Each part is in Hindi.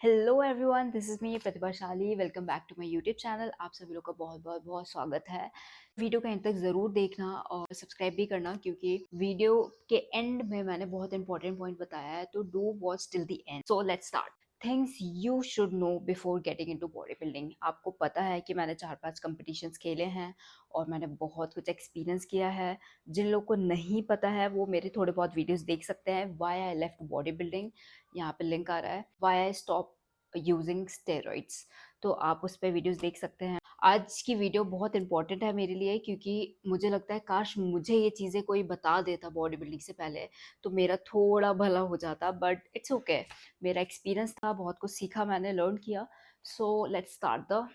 Hello everyone, this is me Pratibhashali. Welcome back to my YouTube channel. आप सभी लोग का बहुत बहुत बहुत स्वागत है। वीडियो का एंड तक ज़रूर देखना और सब्सक्राइब भी करना, क्योंकि वीडियो के एंड में मैंने बहुत इंपॉर्टेंट पॉइंट बताया है, तो do watch till the end. So let's start. Things you should know before getting into body building. आपको पता है कि मैंने 4-5 कॉम्पिटिशन्स खेले हैं और मैंने बहुत कुछ एक्सपीरियंस किया है। जिन लोगों को नहीं पता है वो मेरे थोड़े बहुत वीडियोस देख सकते हैं। Why I left body building, यहाँ पे लिंक आ रहा है। Why I stop using steroids, तो आप उस पर वीडियोस देख सकते हैं। आज की वीडियो बहुत इंपॉर्टेंट है मेरे लिए, क्योंकि मुझे लगता है काश मुझे ये चीज़ें कोई बता देता बॉडी बिल्डिंग से पहले, तो मेरा थोड़ा भला हो जाता। बट इट्स ओके, मेरा एक्सपीरियंस था, बहुत कुछ सीखा मैंने, लर्न किया। So let's start the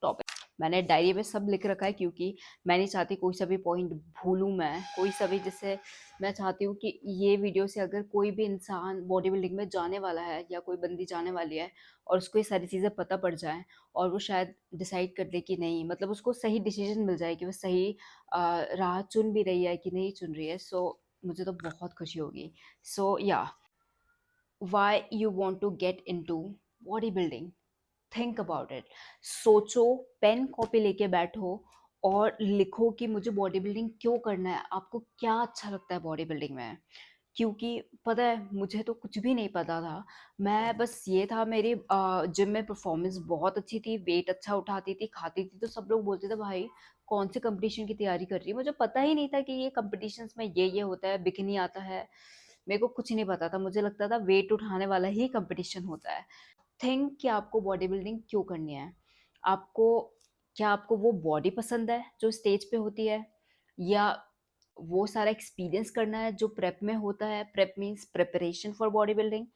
topic. मैंने डायरी में सब लिख रखा है, क्योंकि मैं नहीं चाहती कोई सा भी पॉइंट भूलूं मैं, कोई सा भी। जैसे मैं चाहती हूँ कि ये वीडियो से अगर कोई भी इंसान बॉडी बिल्डिंग में जाने वाला है या कोई बंदी जाने वाली है और उसको ये सारी चीज़ें पता पड़ जाए, और वो शायद डिसाइड कर ले कि नहीं, मतलब उसको सही डिसीजन मिल जाए कि वो सही राह चुन भी रही है कि नहीं चुन रही है। सो मुझे तो बहुत खुशी होगी। So yeah, why you want to get into body building, think about it. सोचो, पेन कॉपी लेके बैठो और लिखो कि मुझे बॉडी बिल्डिंग क्यों करना है, आपको क्या अच्छा लगता है बॉडी बिल्डिंग में। क्योंकि पता है, मुझे तो कुछ भी नहीं पता था। मैं बस ये था, मेरी जिम में परफॉर्मेंस बहुत अच्छी थी, वेट अच्छा उठाती थी, खाती थी, तो सब लोग बोलते थे भाई कौन से कंपटीशन की तैयारी कर रही है। मुझे पता ही नहीं था कि ये कंपटीशंस में ये होता है, बिकनी आता है। मेरे को कुछ नहीं पता था, मुझे लगता था वेट उठाने वाला ही कंपटीशन होता है। थिंक कि आपको बॉडी बिल्डिंग क्यों करनी है। आपको, क्या आपको वो बॉडी पसंद है जो स्टेज पे होती है, या वो सारा एक्सपीरियंस करना है जो प्रेप में होता है। Prep means preparation for body building.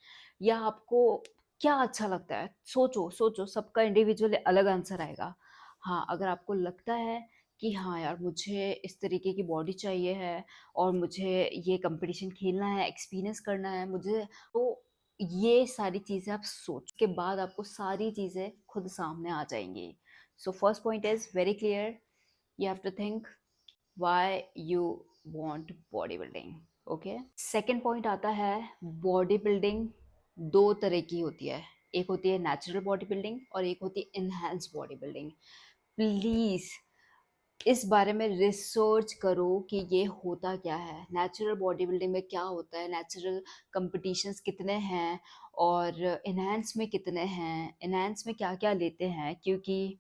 या आपको क्या अच्छा लगता है। सोचो सोचो, सबका इंडिविजुअल अलग आंसर आएगा। हाँ, अगर आपको लगता है कि हाँ यार, मुझे इस तरीके की बॉडी चाहिए है और मुझे ये कंपटीशन खेलना है, एक्सपीरियंस करना है मुझे, तो ये सारी चीज़ें आप सोच के बाद आपको सारी चीज़ें खुद सामने आ जाएंगी। So first point is very clear, you have to think why you want body building. Okay, second point आता है, बॉडी बिल्डिंग दो तरह की होती है। एक होती है नेचुरल बॉडी बिल्डिंग और एक होती है इनहेंस बॉडी बिल्डिंग। प्लीज़ इस बारे में रिसर्च करो कि ये होता क्या है, नेचुरल बॉडी बिल्डिंग में क्या होता है, नेचुरल कंपटीशंस कितने हैं और इनहेंस में कितने हैं, इनहेंस में क्या क्या लेते हैं। क्योंकि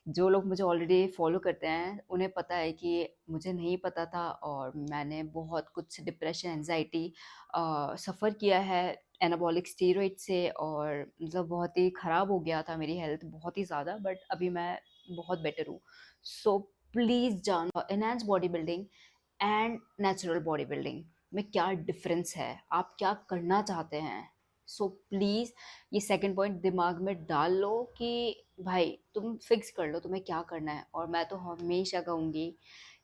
जो लोग मुझे ऑलरेडी फॉलो करते हैं उन्हें पता है कि मुझे नहीं पता था, और मैंने बहुत कुछ डिप्रेशन, एंजाइटी सफ़र किया है एनाबॉलिक स्टीरॉइड से, और मतलब बहुत ही ख़राब हो गया था मेरी हेल्थ, बहुत ही ज़्यादा। बट अभी मैं बहुत बेटर हूँ। सो प्लीज़ जानो enhance body building and natural body building में क्या डिफरेंस है, आप क्या करना चाहते हैं। सो प्लीज़ ये सेकंड पॉइंट दिमाग में डाल लो कि भाई तुम फिक्स कर लो तुम्हें क्या करना है। और मैं तो हमेशा कहूँगी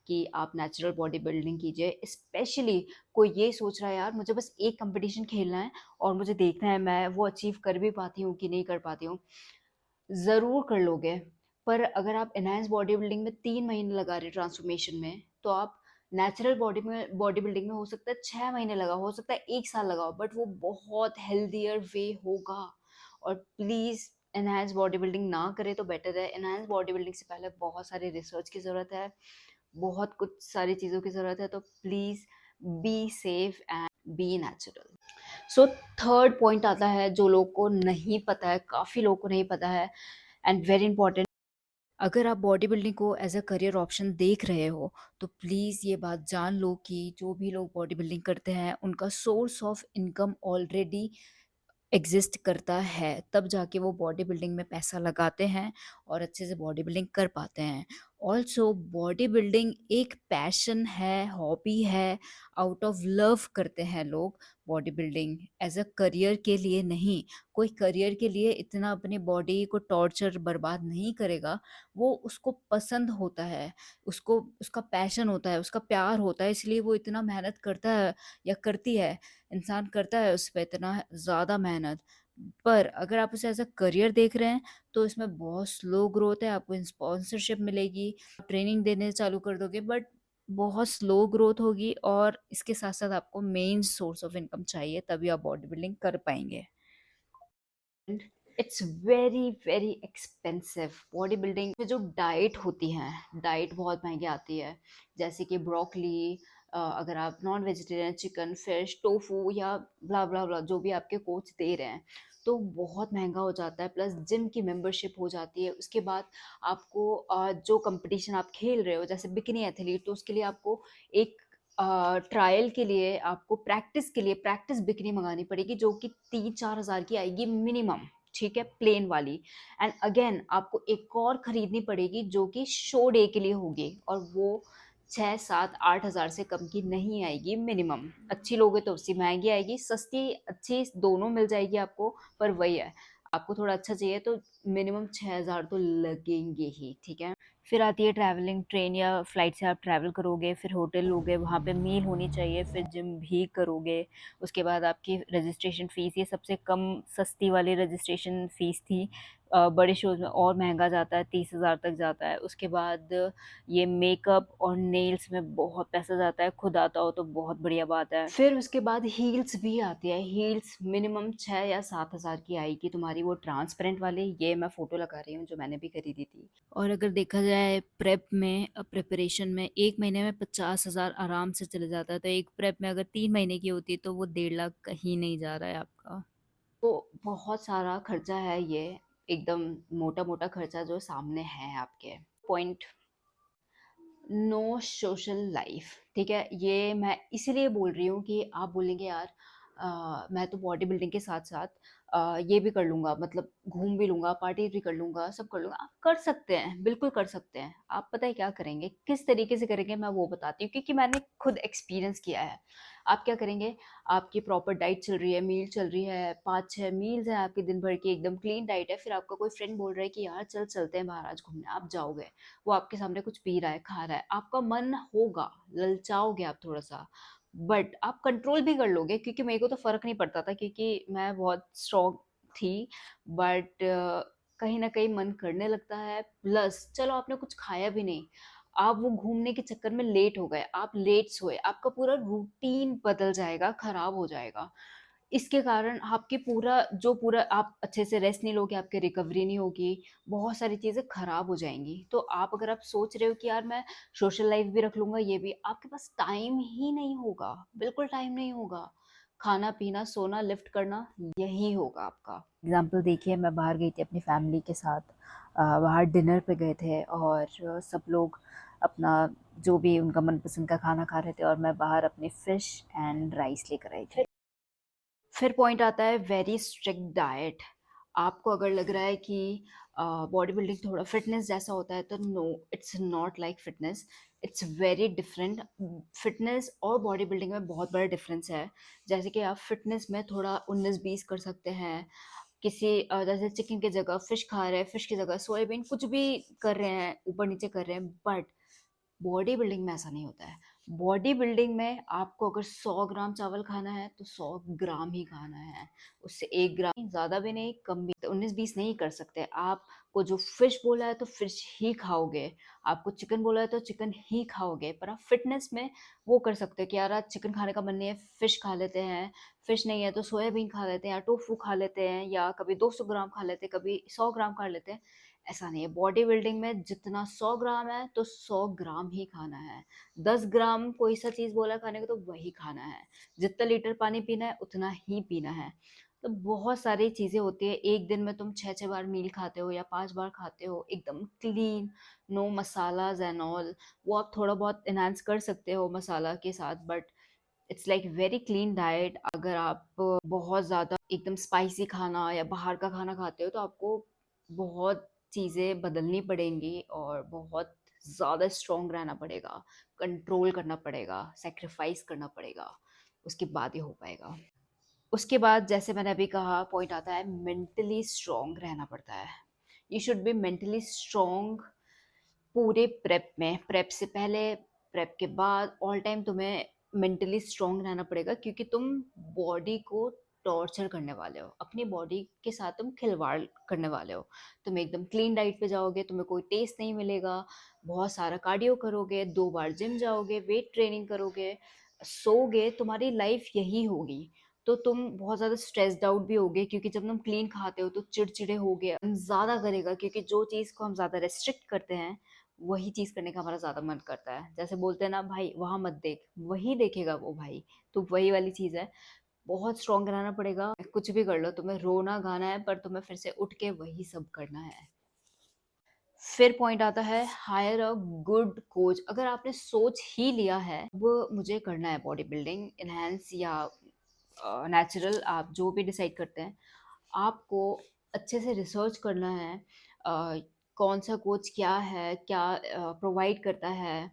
कि आप नेचुरल बॉडी बिल्डिंग कीजिए। स्पेशली कोई ये सोच रहा है यार मुझे बस एक कंपटीशन खेलना है और मुझे देखना है मैं वो अचीव कर भी पाती हूँ कि नहीं कर पाती हूँ। ज़रूर कर लोगे, पर अगर आप एनहांस बॉडी बिल्डिंग में 3 महीने लगा रहे ट्रांसफॉर्मेशन में, तो आप नेचुरल बॉडी बिल्डिंग में हो सकता है 6 महीने लगाओ, हो सकता है 1 साल लगाओ, बट वो बहुत हेल्दियर वे होगा। और प्लीज़ एनहांस बॉडी बिल्डिंग ना करें तो बेटर है। एनहांस बॉडी बिल्डिंग से पहले बहुत सारे रिसर्च की ज़रूरत है, बहुत कुछ सारी चीज़ों की ज़रूरत है। तो please be safe and be natural. So third point आता है जो लोगों को नहीं पता है, काफ़ी लोगों को नहीं पता है, एंड वेरी इंपॉर्टेंट। अगर आप बॉडी बिल्डिंग को एज अ करियर ऑप्शन देख रहे हो, तो प्लीज़ ये बात जान लो कि जो भी लोग बॉडी बिल्डिंग करते हैं उनका source of income already exist करता है, तब जाके वो बॉडी बिल्डिंग में पैसा लगाते हैं और अच्छे से बॉडी बिल्डिंग कर पाते हैं। ऑल्सो बॉडी बिल्डिंग एक पैशन है, हॉबी है, आउट ऑफ लव करते हैं लोग body building, as a career के लिए नहीं। कोई करियर के लिए इतना अपनी बॉडी को टॉर्चर बर्बाद नहीं करेगा। वो उसको पसंद होता है, उसको उसका पैशन होता है, उसका प्यार होता है, इसलिए वो इतना मेहनत करता है या करती है। इंसान करता है उस पे इतना ज़्यादा मेहनत। पर अगर आप उसे एज़ अ करियर देख रहे हैं, तो इसमें बहुत स्लो ग्रोथ है। आपको स्पॉन्सरशिप मिलेगी, आप ट्रेनिंग देने चालू कर दोगे, बट बहुत स्लो ग्रोथ होगी, और इसके साथ-साथ आपको मेन सोर्स ऑफ इनकम चाहिए, तभी आप बॉडी बिल्डिंग कर पाएँगे। It's very very expensive. Body building में जो डाइट होती है, डाइट बहुत महंगी आती है, जैसे कि ब्रोकली, अगर आप non vegetarian, chicken, fish, tofu या ब्ला ब्ला ब्ला जो भी आपके कोच दे रहे हैं, तो बहुत महंगा हो जाता है। प्लस जिम की मेंबरशिप हो जाती है। उसके बाद आपको जो कंपटीशन आप खेल रहे हो, जैसे बिकिनी एथलीट, तो उसके लिए आपको एक ट्रायल के लिए, आपको प्रैक्टिस के लिए प्रैक्टिस बिकनी मंगानी पड़ेगी, जो कि 3-4 हज़ार की आएगी मिनिमम। ठीक है, प्लेन वाली। एंड अगेन आपको एक और खरीदनी पड़ेगी जो कि शो डे के लिए होगी, और वो 6-7-8 हज़ार से कम की नहीं आएगी मिनिमम। अच्छी लोगे तो उससे महंगी आएगी, सस्ती अच्छी दोनों मिल जाएगी आपको, पर वही है, आपको थोड़ा अच्छा चाहिए तो मिनिमम 6 हज़ार तो लगेंगे ही। ठीक है, फिर आती है ट्रैवलिंग। ट्रेन या फ्लाइट से आप ट्रैवल करोगे, फिर होटल लोगे, वहाँ पे मील होनी चाहिए, फिर जिम भी करोगे। उसके बाद आपकी रजिस्ट्रेशन फ़ीस, ये सबसे कम सस्ती वाली रजिस्ट्रेशन फ़ीस थी। बड़े शोज़ में और महंगा जाता है, 30 हज़ार तक जाता है। उसके बाद ये मेकअप और नेल्स में बहुत पैसा जाता है, खुद आता हो तो बहुत बढ़िया बात है। फिर उसके बाद हील्स भी आती है। हील्स मिनिमम 6 या 7 हज़ार की आएगी तुम्हारी, वो ट्रांसपेरेंट वाली। ये मैं फ़ोटो लगा रही हूँ जो मैंने भी खरीदी थी। और अगर देखा जाए प्रेप में, प्रिपरेशन में, 1 महीने में 50 हज़ार आराम से चले जाता है। तो एक प्रेप में अगर 3 महीने की होती है तो वो 1.5 लाख कहीं नहीं जा रहा है आपका। तो बहुत सारा खर्चा है ये, एकदम मोटा मोटा खर्चा जो सामने है आपके। Point, no social life. ठीक है, ये मैं इसीलिए बोल रही हूँ कि आप बोलेंगे यार मैं तो बॉडी बिल्डिंग के साथ साथ ये भी कर लूँगा, मतलब घूम भी लूँगा, पार्टी भी कर लूँगा, सब कर लूँगा। आप कर सकते हैं, बिल्कुल कर सकते हैं। आप पता है क्या करेंगे, किस तरीके से करेंगे, मैं वो बताती हूँ, क्योंकि मैंने खुद एक्सपीरियंस किया है। आप क्या करेंगे, आपकी प्रॉपर डाइट चल रही है, मील चल रही है, 5-6 मील्स हैं आपके दिन भर की, एकदम क्लीन डाइट है। फिर आपका कोई फ्रेंड बोल रहा है कि यार चल चलते हैं बाहर आज घूमने, आप जाओगे, वो आपके सामने कुछ पी रहा है, खा रहा है, आपका मन होगा, ललचाओगे आप थोड़ा सा, बट आप कंट्रोल भी कर लोगे। क्योंकि मेरे को तो फर्क नहीं पड़ता था, क्योंकि मैं बहुत स्ट्रॉन्ग थी। बट कहीं ना कहीं मन करने लगता है। प्लस चलो आपने कुछ खाया भी नहीं, आप वो घूमने के चक्कर में लेट हो गए, आप लेट सोए, आपका पूरा रूटीन बदल जाएगा, खराब हो जाएगा। इसके कारण आपके पूरा आप अच्छे से रेस्ट नहीं लोगे, आपकी रिकवरी नहीं होगी, बहुत सारी चीज़ें खराब हो जाएँगी। तो आप अगर आप सोच रहे हो कि यार मैं सोशल लाइफ़ भी रख लूँगा, ये भी, आपके पास टाइम ही नहीं होगा, बिल्कुल टाइम नहीं होगा। खाना-पीना, सोना, लिफ्ट करना, यही होगा आपका। एग्ज़ाम्पल देखिए, मैं बाहर गई थी अपनी फैमिली के साथ, बाहर डिनर पे गए थे, और सब लोग अपना जो भी उनका मनपसंद का खाना खा रहे थे, और मैं बाहर अपने फ़िश एंड राइस लेकर आई थी। फिर पॉइंट आता है वेरी स्ट्रिक्ट डाइट। आपको अगर लग रहा है कि बॉडी बिल्डिंग थोड़ा फिटनेस जैसा होता है, तो no, it's not like fitness, it's very different. Fitness और बॉडी बिल्डिंग में बहुत बड़ा डिफरेंस है। जैसे कि आप फिटनेस में थोड़ा 19-20 कर सकते हैं, किसी जैसे चिकन की जगह फिश खा रहे हैं, फिश की जगह सोयाबीन, कुछ भी कर रहे हैं, ऊपर नीचे कर रहे हैं। बट बॉडी बिल्डिंग में ऐसा नहीं होता है। बॉडी बिल्डिंग में आपको अगर 100 ग्राम चावल खाना है तो 100 ग्राम ही खाना है, उससे 1 ग्राम, ज़्यादा भी नहीं कम भी। तो 19-20 नहीं कर सकते। आपको जो फिश बोला है तो फिश ही खाओगे, आपको चिकन बोला है तो चिकन ही खाओगे। पर आप फिटनेस में वो कर सकते हो कि यार आज चिकन खाने का मन नहीं है, फिश खा लेते हैं, फिश नहीं है तो सोयाबीन खा लेते हैं, या टोफू खा लेते हैं, या कभी 200 ग्राम खा लेते हैं, कभी 100 ग्राम खा लेते हैं। ऐसा नहीं है, बॉडी बिल्डिंग में जितना 100 ग्राम है तो 100 ग्राम ही खाना है। 10 ग्राम कोई सा चीज़ बोला खाने को तो वही खाना है। जितना लीटर पानी पीना है उतना ही पीना है। तो बहुत सारी चीज़ें होती है। एक दिन में तुम 6-6 बार मील खाते हो या 5 बार खाते हो, एकदम clean, no masalas and all. वो आप थोड़ा बहुत एनहांस कर सकते हो मसाला के साथ, but it's like very clean diet. अगर आप बहुत ज़्यादा एकदम स्पाइसी खाना या बाहर का खाना खाते हो तो आपको बहुत चीज़ें बदलनी पड़ेंगी, और बहुत ज़्यादा स्ट्रॉन्ग रहना पड़ेगा, कंट्रोल करना पड़ेगा, सैक्रिफाइस करना पड़ेगा, उसके बाद ही हो पाएगा। उसके बाद जैसे मैंने अभी कहा, पॉइंट आता है मेंटली स्ट्रॉन्ग रहना पड़ता है। You should be mentally strong पूरे प्रेप में, प्रेप से पहले, प्रेप के बाद, ऑल टाइम तुम्हें मेंटली स्ट्रॉन्ग रहना पड़ेगा, क्योंकि तुम बॉडी को टॉर्चर करने वाले हो, अपनी बॉडी के साथ तुम खिलवाड़ करने वाले हो। तुम एकदम क्लीन डाइट पे जाओगे, तुम्हें कोई टेस्ट नहीं मिलेगा, बहुत सारा कार्डियो करोगे, 2 बार जिम जाओगे, वेट ट्रेनिंग करोगे, सोओगे, तुम्हारी लाइफ यही होगी। तो तुम बहुत ज़्यादा स्ट्रेस्ड आउट भी होगे, क्योंकि जब तुम क्लीन खाते हो तो चिड़चिड़े होगे, मन ज़्यादा करेगा, क्योंकि जो चीज़ को हम ज़्यादा रेस्ट्रिक्ट करते हैं वही चीज़ करने का हमारा ज़्यादा मन करता है। जैसे बोलते हैं ना, भाई वहाँ मत देख, वही देखेगा वो भाई। तो वही वाली चीज़ है, बहुत स्ट्रॉन्ग रहना पड़ेगा। कुछ भी कर लो, तुम्हें रोना गाना है, पर तुम्हें फिर से उठ के वही सब करना है। फिर पॉइंट आता है हायर अ गुड कोच। अगर आपने सोच ही लिया है वो मुझे करना है बॉडी बिल्डिंग इनहेंस या नेचुरल, आप जो भी डिसाइड करते हैं, आपको अच्छे से रिसर्च करना है। कौन सा कोच क्या है, क्या प्रोवाइड करता है,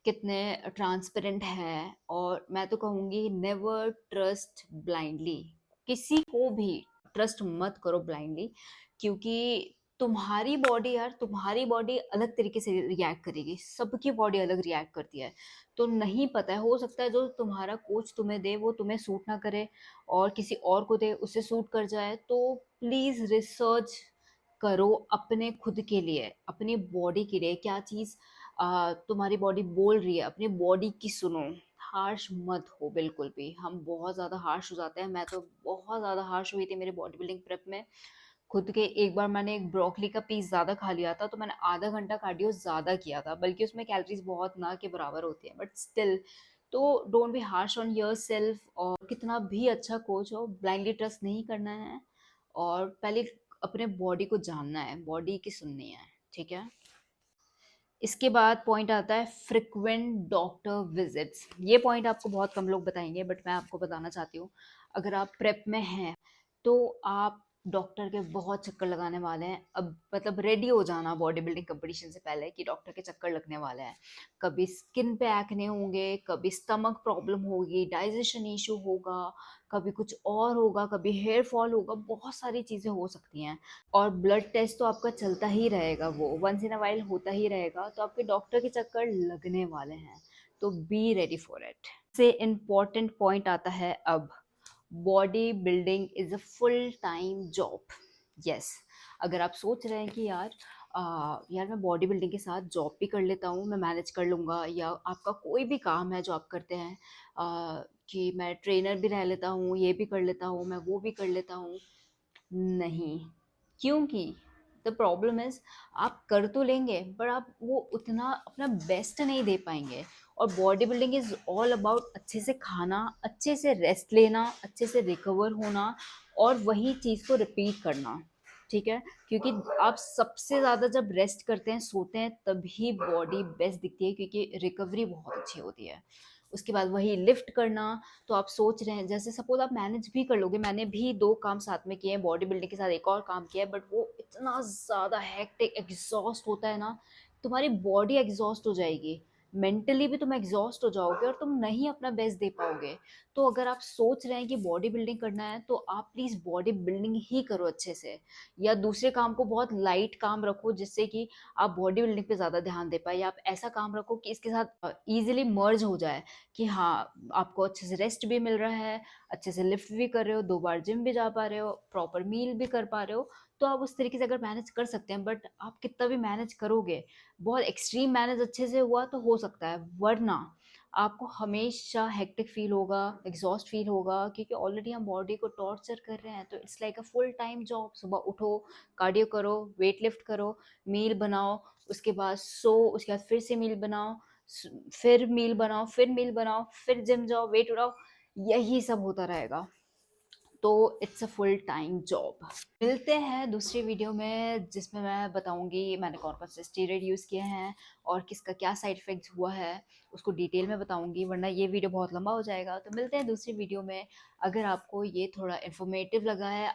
कितने ट्रांसपेरेंट है। और मैं तो कहूँगी नेवर ट्रस्ट ब्लाइंडली, किसी को भी ट्रस्ट मत करो ब्लाइंडली, क्योंकि तुम्हारी बॉडी यार, तुम्हारी बॉडी अलग तरीके से रिएक्ट करेगी, सबकी बॉडी अलग रिएक्ट करती है। तो नहीं पता है, हो सकता है जो तुम्हारा कोच तुम्हें दे वो तुम्हें सूट ना करे और किसी और को दे उससे सूट कर जाए। तो प्लीज़ रिसर्च करो अपने खुद के लिए, अपनी बॉडी के लिए, क्या चीज़ तुम्हारी बॉडी बोल रही है, अपनी बॉडी की सुनो। हार्श मत हो बिल्कुल भी, हम बहुत ज़्यादा हार्श हो जाते हैं। मैं तो बहुत ज़्यादा हार्श हुई थी मेरे बॉडी बिल्डिंग प्रेप में। खुद के एक बार मैंने एक ब्रोकली का पीस ज़्यादा खा लिया था, तो मैंने आधा घंटा कार्डियो ज़्यादा किया था, बल्कि उसमें कैलोरीज बहुत ना के बराबर होती है, बट स्टिल। तो don't be harsh on your self. और कितना भी अच्छा कोच हो, ब्लाइंडली ट्रस्ट नहीं करना है। और पहले अपने बॉडी को जानना है, बॉडी की सुननी है, ठीक है। इसके बाद पॉइंट आता है फ्रिक्वेंट डॉक्टर विजिट्स। ये पॉइंट आपको बहुत कम लोग बताएंगे, बट मैं आपको बताना चाहती हूँ। अगर आप प्रेप में हैं तो आप डॉक्टर के बहुत चक्कर लगाने वाले हैं। अब मतलब रेडी हो जाना बॉडी बिल्डिंग कंपटीशन से पहले कि डॉक्टर के चक्कर लगने वाले हैं। कभी स्किन पे एक्ने होंगे, कभी स्टमक प्रॉब्लम होगी, डाइजेशन इशू होगा, कभी कुछ और होगा, कभी हेयर फॉल होगा, बहुत सारी चीज़ें हो सकती हैं। और ब्लड टेस्ट तो आपका चलता ही रहेगा, वो वंस इन अ वाइल होता ही रहेगा, तो आपके डॉक्टर के चक्कर लगने वाले हैं। तो बी रेडी फॉर इट। से इम्पॉर्टेंट पॉइंट आता है अब, body building is a full time job. Yes, अगर आप सोच रहे हैं कि यार मैं बॉडी बिल्डिंग के साथ जॉब भी कर लेता हूँ, मैं मैनेज कर लूँगा, या आपका कोई भी काम है जो आप करते हैं, कि मैं ट्रेनर भी रह लेता हूँ, ये भी कर लेता हूँ, मैं वो भी कर लेता हूँ, नहीं। क्योंकि द प्रॉब्लम इज, आप कर तो लेंगे पर आप वो उतना अपना बेस्ट नहीं दे पाएंगे। और body building is all about अच्छे से खाना, अच्छे से रेस्ट लेना, अच्छे से रिकवर होना, और वही चीज़ को रिपीट करना, ठीक है। क्योंकि आप सबसे ज़्यादा जब रेस्ट करते हैं, सोते हैं, तभी बॉडी बेस्ट दिखती है, क्योंकि रिकवरी बहुत अच्छी होती है। उसके बाद वही लिफ्ट करना। तो आप सोच रहे हैं, जैसे सपोज आप मैनेज भी कर लोगे, मैंने भी 2 काम साथ में किए हैं, बॉडी बिल्डिंग के साथ एक और काम किया है, बट वो इतना ज़्यादा हेक्टिक एग्जॉस्ट होता है ना, तुम्हारी बॉडी एग्जॉस्ट हो जाएगी, मेंटली भी तुम एग्जॉस्ट हो जाओगे और तुम नहीं अपना बेस्ट दे पाओगे। तो अगर आप सोच रहे हैं कि बॉडी बिल्डिंग करना है, तो आप प्लीज़ बॉडी बिल्डिंग ही करो अच्छे से, या दूसरे काम को बहुत लाइट काम रखो, जिससे कि आप बॉडी बिल्डिंग पे ज़्यादा ध्यान दे पाए, या आप ऐसा काम रखो कि इसके साथ ईजिली मर्ज हो जाए, कि हाँ आपको अच्छे से रेस्ट भी मिल रहा है, अच्छे से लिफ्ट भी कर रहे हो, 2 बार जिम भी जा पा रहे हो, प्रॉपर मील भी कर पा रहे हो। तो आप उस तरीके से अगर मैनेज कर सकते हैं, बट आप कितना भी मैनेज करोगे, बहुत एक्सट्रीम मैनेज अच्छे से हुआ तो हो सकता है, वरना आपको हमेशा हेक्टिक फील होगा, एग्जॉस्ट फील होगा, क्योंकि ऑलरेडी हम बॉडी को टॉर्चर कर रहे हैं। तो it's like a full time job. सुबह उठो, कार्डियो करो, वेट लिफ्ट करो, मील बनाओ, उसके बाद सो, उसके बाद फिर से मील बनाओ, फिर मील बनाओ, फिर मील बनाओ, फिर जिम जाओ, वेट उठाओ, यही सब होता रहेगा। तो it's a full time job. मिलते हैं दूसरी वीडियो में, जिसमें मैं बताऊंगी मैंने कौन कौन से स्टेरॉइड यूज़ किए हैं और किसका क्या साइड इफेक्ट्स हुआ है, उसको डिटेल में बताऊंगी, वरना ये वीडियो बहुत लंबा हो जाएगा। तो मिलते हैं दूसरी वीडियो में। अगर आपको ये थोड़ा इन्फॉर्मेटिव लगा है,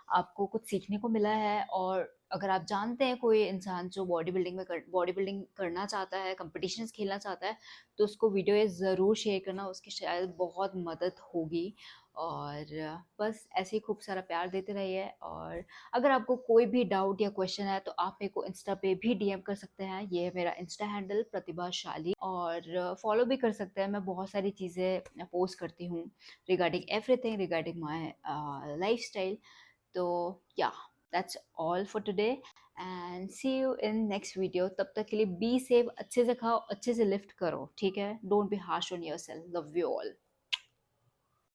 आपको कुछ सीखने को मिला है, और अगर आप जानते हैं कोई इंसान जो बॉडी बिल्डिंग करना चाहता है, कंपटीशंस खेलना चाहता है, तो उसको वीडियो ये ज़रूर शेयर करना, उसकी शायद बहुत मदद होगी। और बस ऐसे ही खूब सारा प्यार देते रहिए। और अगर आपको कोई भी डाउट या क्वेश्चन है, तो आप मेरे को इंस्टा पे भी डीएम कर सकते हैं, ये है मेरा इंस्टा हैंडल प्रतिभाशाली, और फॉलो भी कर सकते हैं। मैं बहुत सारी चीज़ें पोस्ट करती हूँ regarding everything, regarding my lifestyle. तो yeah, that's all for today, and see you in next video. तब तक के लिए बी सेफ, अच्छे से खाओ, अच्छे से लिफ्ट करो, ठीक है। Don't be harsh on your self. Love you all.